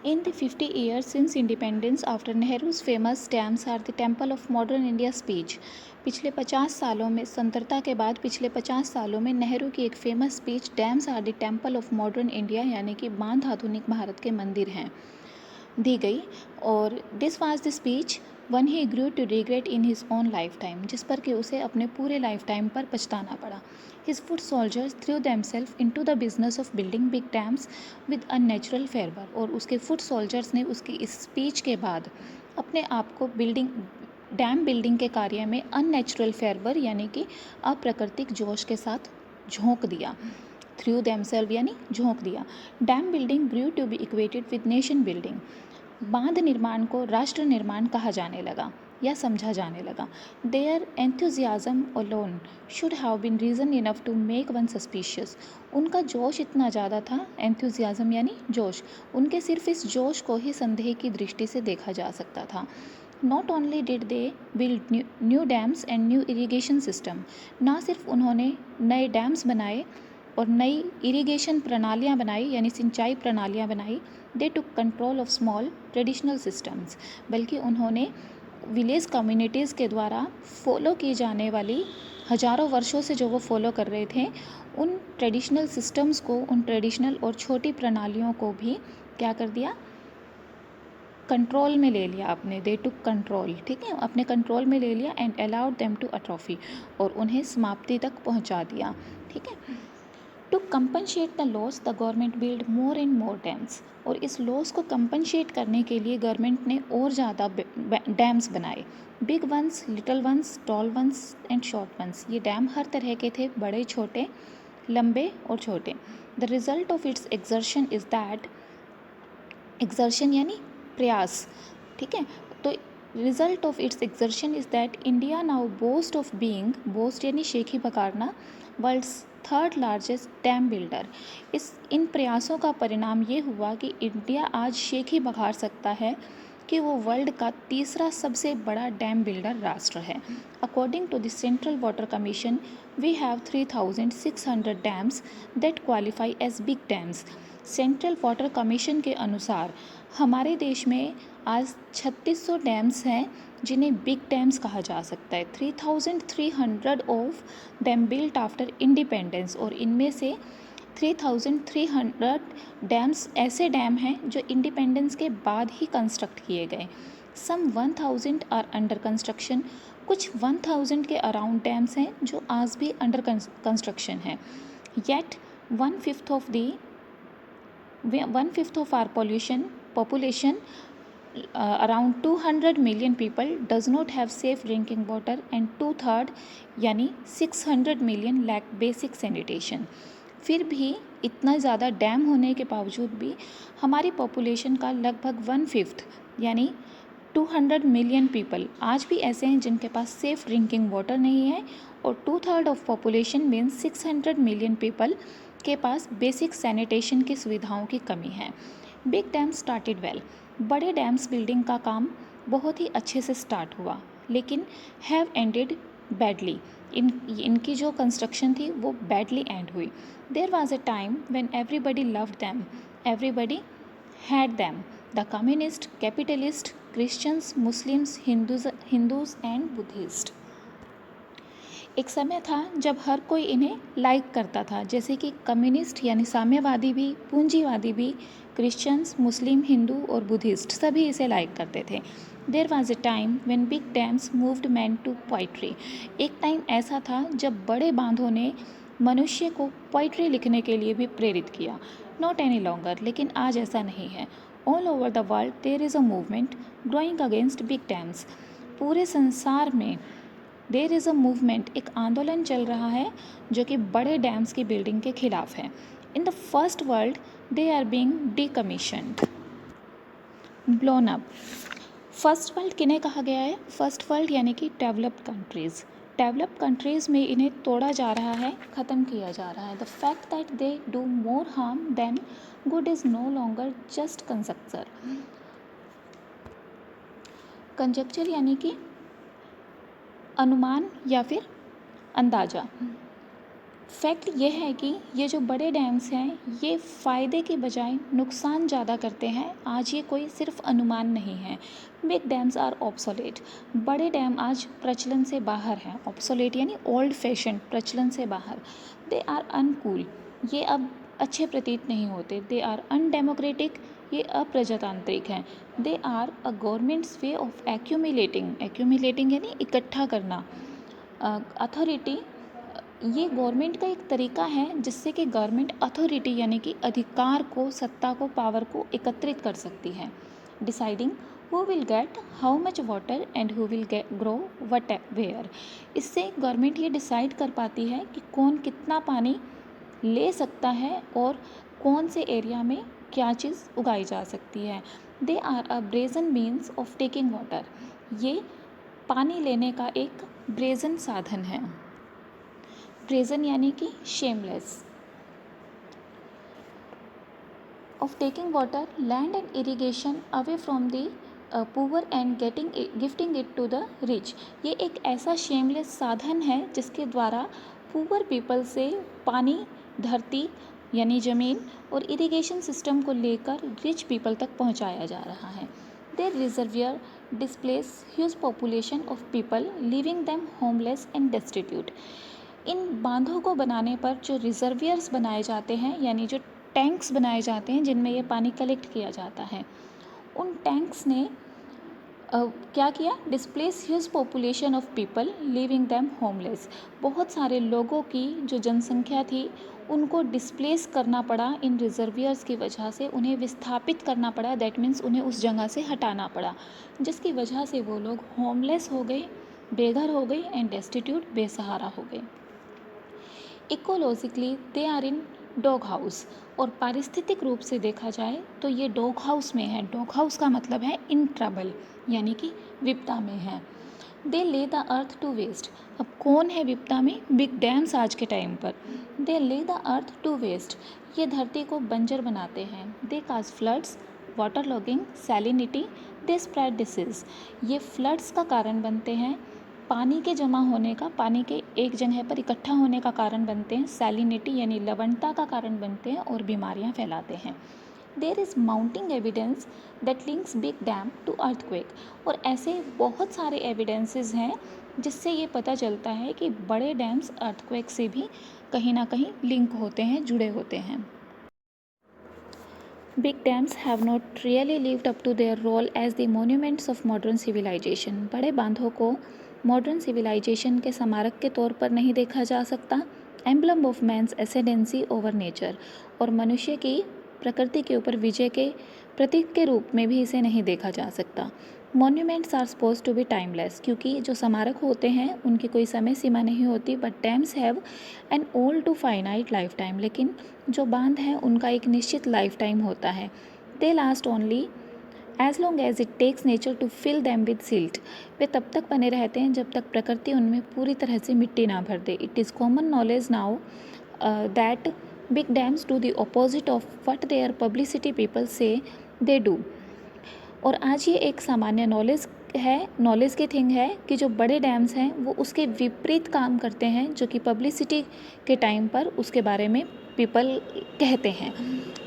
In the 50 years since independence after Nehru's famous dams are the temple of modern India speech. पिछले 50 सालों में स्वतंत्रता के बाद पिछले 50 सालों में नेहरू की एक famous speech dams are the temple of modern India यानी कि बांध आधुनिक भारत के मंदिर हैं दी गई और this was the speech one he grew to regret in his own lifetime जिस पर कि उसे अपने पूरे लाइफ टाइम पर पछताना पड़ा. His foot soldiers through themselves into the business of building big dams with unnatural favour और उसके फुट सोल्जर्स ने उसकी इस स्पीच के बाद अपने आप को डैम बिल्डिंग के कार्य में अननेचुरल फेवर यानी कि अप्राकृतिक जोश के साथ झोंक दिया. थ्रू दैमसेल्फ यानी झोंक दिया. Dam building grew to be equated with nation building. बांध निर्माण को राष्ट्र निर्माण कहा जाने लगा या समझा जाने लगा. Their enthusiasm alone should have been reason enough to make one suspicious. उनका जोश इतना ज़्यादा था, एंथुजियाज्म यानी जोश, उनके सिर्फ इस जोश को ही संदेह की दृष्टि से देखा जा सकता था. Not only did they build new dams and new irrigation system. ना सिर्फ उन्होंने नए डैम्स बनाए और नई इरिगेशन प्रणालियाँ बनाई यानी सिंचाई प्रणालियाँ बनाई. They took control of small traditional systems. बल्कि उन्होंने विलेज कम्युनिटीज़ के द्वारा फॉलो की जाने वाली हज़ारों वर्षों से जो वो फॉलो कर रहे थे उन ट्रेडिशनल सिस्टम्स को, उन ट्रेडिशनल और छोटी प्रणालियों को भी क्या कर दिया, कंट्रोल में ले लिया अपने. दे टुक कंट्रोल, ठीक है, अपने कंट्रोल में ले लिया. And allowed them to atrophy, और उन्हें समाप्ति तक पहुंचा दिया. ठीक है. To compensate the loss the government build more and more dams. और इस लॉस को कंपनशेट करने के लिए गवर्नमेंट ने और ज़्यादा डैम्स बनाए. Big ones, little ones, tall ones and short ones. ये डैम हर तरह के थे, बड़े छोटे, लंबे और छोटे. The result of its exertion is that, exertion यानी प्रयास, ठीक है. तो result of its exertion is that India now boast of being, boast यानी शेखी पकारना, world's third largest dam builder. इन प्रयासों का परिणाम ये हुआ कि इंडिया आज शेखी बखार सकता है कि वो वर्ल्ड का तीसरा सबसे बड़ा डैम बिल्डर राष्ट्र है. According to the central water commission we have 3600 dams that qualify as big dams. Central water commission के अनुसार हमारे देश में आज 3600 डैम्स हैं जिन्हें बिग डैम्स कहा जा सकता है. 3300 of dam built after independence, और इनमें से 3300 डैम्स ऐसे डैम हैं जो इंडिपेंडेंस के बाद ही कंस्ट्रक्ट किए गए. सम 1000 आर अंडर कंस्ट्रक्शन. कुछ 1000 के अराउंड डैम्स हैं जो आज भी अंडर कंस्ट्रक्शन हैं. Yet 1/5 of our population, around 200 million people does not have safe drinking water and 2/3 यानी 600 million lack basic sanitation. फिर भी इतना ज़्यादा डैम होने के बावजूद भी हमारी पॉपुलेशन का लगभग 1/5 यानी 200 मिलियन पीपल आज भी ऐसे हैं जिनके पास सेफ ड्रिंकिंग वाटर नहीं है, और 2/3 of population means 600 million people के पास बेसिक सैनिटेशन की सुविधाओं की कमी है. Big dam started well. बड़े डैम्स बिल्डिंग का काम बहुत ही अच्छे से स्टार्ट हुआ, लेकिन हैव एंडेड बैडली. इनकी जो कंस्ट्रक्शन थी वो बैडली एंड हुई. There was a time when everybody loved them, everybody had them. The communist, capitalist, Christians, Muslims, Hindus and Buddhist. एक समय था जब हर कोई इन्हें लाइक करता था, जैसे कि कम्युनिस्ट यानी साम्यवादी भी, पूंजीवादी भी, क्रिश्चियंस, मुस्लिम, हिंदू और बुद्धिस्ट सभी इसे लाइक करते थे. There was a time when big dams moved man to poetry. एक टाइम ऐसा था जब बड़े बांधों ने मनुष्य को पोइट्री लिखने के लिए भी प्रेरित किया. नॉट एनी लॉन्गर, लेकिन आज ऐसा नहीं है. All over the world there is a movement growing against big dams. पूरे संसार में देयर इज़ अ मूवमेंट, एक आंदोलन चल रहा है जो कि बड़े डैम्स की बिल्डिंग के खिलाफ है. In the first world they are being decommissioned, blown up. First world किन्हें कहा गया है? फर्स्ट वर्ल्ड यानी कि डेवलप्ड कंट्रीज़. डेवलप्ड कंट्रीज़ में इन्हें तोड़ा जा रहा है, ख़त्म किया जा रहा है. The fact that they do more harm than good is no longer just conjecture. Conjecture यानी कि अनुमान या फिर अंदाज़ा. फैक्ट ये है कि ये जो बड़े डैम्स हैं ये फ़ायदे के बजाय नुकसान ज़्यादा करते हैं। आज ये कोई सिर्फ अनुमान नहीं है। Big dams are obsolete. बड़े डैम आज प्रचलन से बाहर हैं। ऑब्सोलेट यानी ओल्ड फैशन, प्रचलन से बाहर। They are uncool. ये अब अच्छे प्रतीत नहीं होते। They are undemocratic. ये अप्रजातांत्रिक हैं। They are a government's way of accumulating यानी इकट्ठा करना। अथॉरिटी, ये गवर्नमेंट का एक तरीका है जिससे कि गवर्नमेंट अथॉरिटी यानी कि अधिकार को, सत्ता को, पावर को एकत्रित कर सकती है। Deciding who will get how much water and who will grow what where. इससे गवर्नमेंट ये डिसाइड कर पाती है कि कौन कितना पानी ले सकता है और कौन से एरिया में क्या चीज़ उगाई जा सकती है। They are a brazen means of taking water. ये पानी लेने का एक ब्रेजन साधन है। ब्रेजन यानी कि shameless. Of taking water, land and irrigation away from the poor and gifting it to the rich. ये एक ऐसा शेमलेस साधन है जिसके द्वारा पुअर पीपल से पानी, धरती यानी ज़मीन और इरिगेशन सिस्टम को लेकर रिच पीपल तक पहुंचाया जा रहा है। Their reservoir displace huge population of people, leaving them homeless and destitute. इन बांधों को बनाने पर जो रिजर्वियर्स बनाए जाते हैं यानी जो टैंक्स बनाए जाते हैं जिनमें ये पानी कलेक्ट किया जाता है, उन टैंक्स ने क्या किया? Displace huge population of people, living them homeless. बहुत सारे लोगों की जो जनसंख्या थी उनको डिस्प्लेस करना पड़ा इन रिजर्वियर्स की वजह से, उन्हें विस्थापित करना पड़ा। दैट मीन्स उन्हें उस जगह से हटाना पड़ा, जिसकी वजह से वो लोग होमलेस हो गए, बेघर हो गए एंड डेस्टिट्यूट, बेसहारा हो गए। Ecologically they are in dog house. और पारिस्थितिक रूप से देखा जाए तो ये डॉग हाउस में है। डॉग हाउस का मतलब है इन ट्रबल यानी कि विपदा में है। दे ले द अर्थ टू वेस्ट। अब कौन है विपदा में? बिग डैम्स आज के टाइम पर। दे ले द अर्थ टू वेस्ट। ये धरती को बंजर बनाते हैं। They cause floods, water logging, salinity, they spread disease. ये फ्लड्स का कारण बनते हैं, पानी के जमा होने का, पानी के एक जगह पर इकट्ठा होने का कारण बनते हैं, सैलिनिटी यानी लवणता का कारण बनते हैं और बीमारियां फैलाते हैं। There is mounting evidence that links big dam to earthquake. और ऐसे बहुत सारे एविडेंसेस हैं जिससे ये पता चलता है कि बड़े डैम्स अर्थक्वेक से भी कहीं ना कहीं लिंक होते हैं, जुड़े होते हैं। Big dams have not really lived up to their role as the monuments of modern civilization. बड़े बांधों को मॉडर्न सिविलाइजेशन के स्मारक के तौर पर नहीं देखा जा सकता, emblem of man's ascendancy over nature, और मनुष्य की प्रकृति के ऊपर विजय के प्रतीक के रूप में भी इसे नहीं देखा जा सकता। Monuments are suppose to be timeless, क्योंकि जो स्मारक होते हैं उनकी कोई समय सीमा नहीं होती, but dams have an all too finite lifetime. लेकिन जो बांध हैं उनका एक निश्चित लाइफ टाइम होता है। They last only as long as it takes nature to fill them with silt. वे तब तक बने रहते हैं जब तक प्रकृति उनमें पूरी तरह से मिट्टी ना भर दे। It is common knowledge now that big dams do the opposite of what their publicity people say they do. और आज ये एक सामान्य नॉलेज की थिंग है कि जो बड़े डैम्स हैं वो उसके विपरीत काम करते हैं जो कि पब्लिसिटी के टाइम पर उसके बारे में पीपल कहते हैं।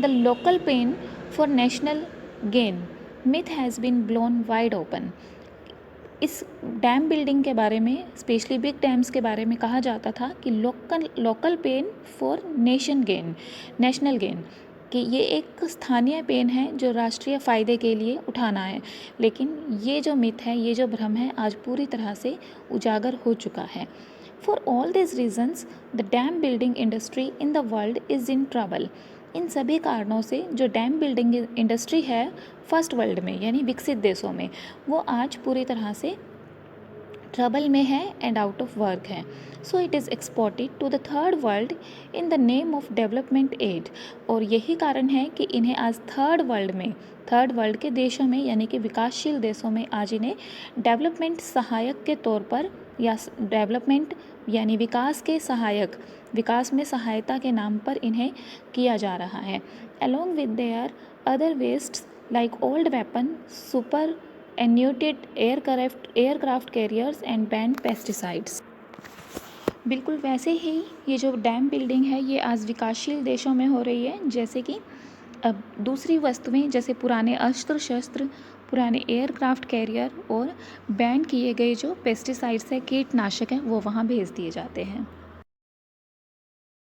The local pain for national gain myth has been blown wide open. इस डैम बिल्डिंग के बारे में, स्पेशली बिग डैम्स के बारे में कहा जाता था कि local pain for national gain, कि ये एक स्थानीय पेन है जो राष्ट्रीय फ़ायदे के लिए उठाना है। लेकिन ये जो मिथ है, ये जो भ्रम है, आज पूरी तरह से उजागर हो चुका है। For all this reasons the dam building industry in the world is in trouble. इन सभी कारणों से जो डैम बिल्डिंग इंडस्ट्री है फर्स्ट वर्ल्ड में यानी विकसित देशों में, वो आज पूरी तरह से ट्रबल में है एंड आउट ऑफ वर्क है। So it is exported to the third world in the name of development aid. और यही कारण है कि इन्हें आज थर्ड वर्ल्ड के देशों में यानी कि विकासशील देशों में आज इन्हें डेवलपमेंट सहायक के तौर पर, या डेवलपमेंट यानी विकास के सहायक, विकास में सहायता के नाम पर इन्हें किया जा रहा है। Along with their other wastes like old weapon, superannuated aircraft carriers and banned pesticides. बिल्कुल वैसे ही ये जो डैम बिल्डिंग है ये आज विकासशील देशों में हो रही है, जैसे कि अब दूसरी वस्तुएं जैसे पुराने अस्त्र शस्त्र, पुराने एयरक्राफ्ट कैरियर और बैन किए गए जो पेस्टिसाइड्स है, कीटनाशक हैं, वो वहाँ भेज दिए जाते हैं।